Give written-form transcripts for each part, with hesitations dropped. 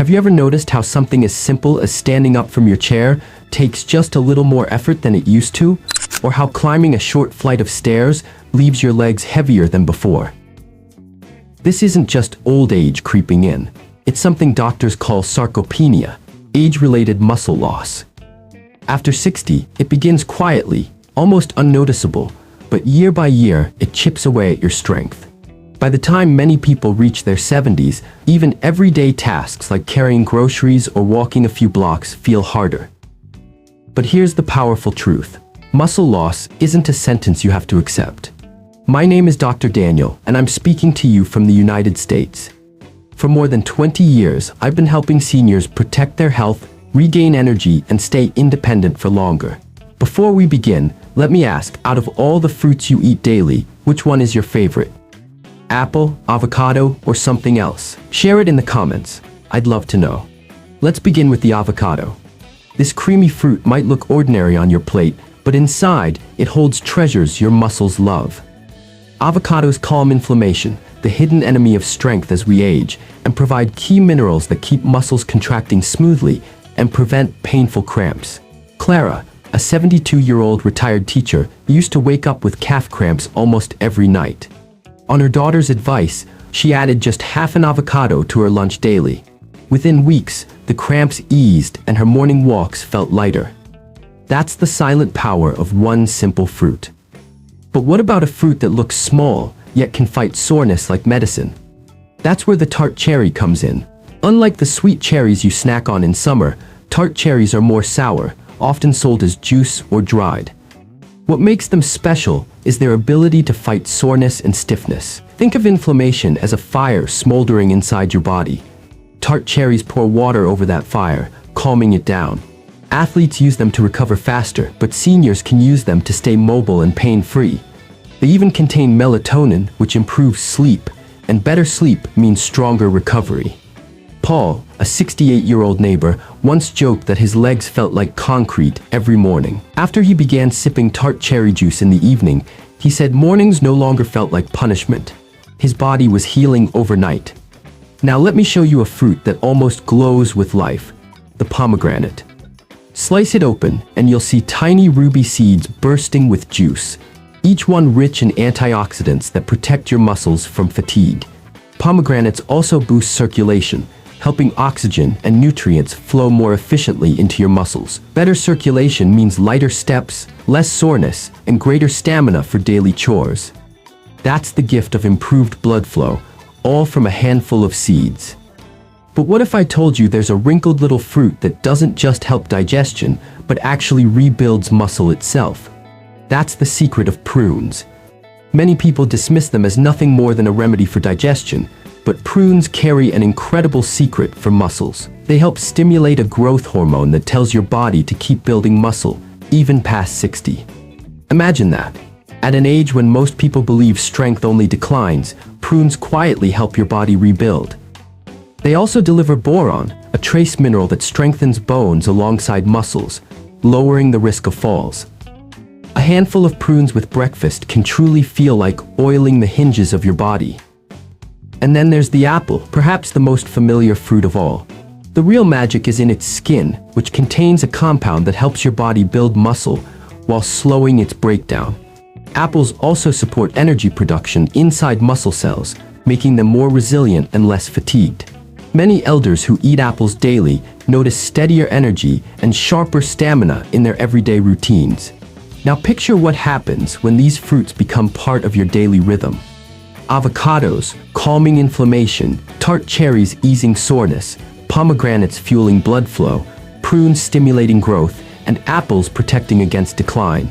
Have you ever noticed how something as simple as standing up from your chair takes just a little more effort than it used to? Or how climbing a short flight of stairs leaves your legs heavier than before? This isn't just old age creeping in. It's something doctors call sarcopenia, age-related muscle loss. After 60, it begins quietly, almost unnoticeable, but year by year, it chips away at your strength. By the time many people reach their 70s, even everyday tasks like carrying groceries or walking a few blocks feel harder. But here's the powerful truth. Muscle loss isn't a sentence you have to accept. My name is Dr. Daniel, and I'm speaking to you from the United States. For more than 20 years, I've been helping seniors protect their health, regain energy, and stay independent for longer. Before we begin, let me ask, out of all the fruits you eat daily, which one is your favorite? Apple, avocado, or something else? Share it in the comments. I'd love to know. Let's begin with the avocado. This creamy fruit might look ordinary on your plate, but inside, it holds treasures your muscles love. Avocados calm inflammation, the hidden enemy of strength as we age, and provide key minerals that keep muscles contracting smoothly and prevent painful cramps. Clara, a 72-year-old retired teacher, used to wake up with calf cramps almost every night. On her daughter's advice, she added just half an avocado to her lunch daily. Within weeks, the cramps eased and her morning walks felt lighter. That's the silent power of one simple fruit. But what about a fruit that looks small, yet can fight soreness like medicine? That's where the tart cherry comes in. Unlike the sweet cherries you snack on in summer, tart cherries are more sour, often sold as juice or dried. What makes them special is their ability to fight soreness and stiffness. Think of inflammation as a fire smoldering inside your body. Tart cherries pour water over that fire, calming it down. Athletes use them to recover faster, but seniors can use them to stay mobile and pain-free. They even contain melatonin, which improves sleep, and better sleep means stronger recovery. Paul, a 68-year-old neighbor, once joked that his legs felt like concrete every morning. After he began sipping tart cherry juice in the evening, he said mornings no longer felt like punishment. His body was healing overnight. Now let me show you a fruit that almost glows with life, the pomegranate. Slice it open, and you'll see tiny ruby seeds bursting with juice, each one rich in antioxidants that protect your muscles from fatigue. Pomegranates also boost circulation, helping oxygen and nutrients flow more efficiently into your muscles. Better circulation means lighter steps, less soreness, and greater stamina for daily chores. That's the gift of improved blood flow, all from a handful of seeds. But what if I told you there's a wrinkled little fruit that doesn't just help digestion, but actually rebuilds muscle itself? That's the secret of prunes. Many people dismiss them as nothing more than a remedy for digestion, but prunes carry an incredible secret for muscles. They help stimulate a growth hormone that tells your body to keep building muscle, even past 60. Imagine that. At an age when most people believe strength only declines, prunes quietly help your body rebuild. They also deliver boron, a trace mineral that strengthens bones alongside muscles, lowering the risk of falls. A handful of prunes with breakfast can truly feel like oiling the hinges of your body. And then there's the apple, perhaps the most familiar fruit of all. The real magic is in its skin, which contains a compound that helps your body build muscle while slowing its breakdown. Apples also support energy production inside muscle cells, making them more resilient and less fatigued. Many elders who eat apples daily notice steadier energy and sharper stamina in their everyday routines. Now picture what happens when these fruits become part of your daily rhythm. Avocados, calming inflammation, tart cherries easing soreness, pomegranates fueling blood flow, prunes stimulating growth, and apples protecting against decline.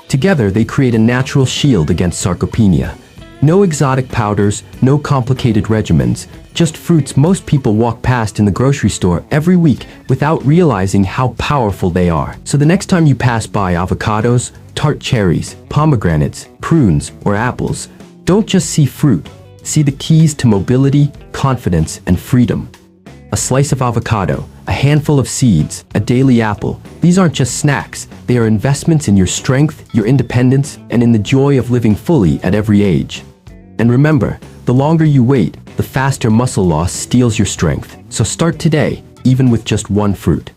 Together, they create a natural shield against sarcopenia. No exotic powders, no complicated regimens, just fruits most people walk past in the grocery store every week without realizing how powerful they are. So the next time you pass by avocados, tart cherries, pomegranates, prunes, or apples, don't just see fruit, see the keys to mobility, confidence, and freedom. A slice of avocado, a handful of seeds, a daily apple. These aren't just snacks, they are investments in your strength, your independence, and in the joy of living fully at every age. And remember, the The longer you wait, the faster muscle loss steals your strength. So start today, even with just one fruit.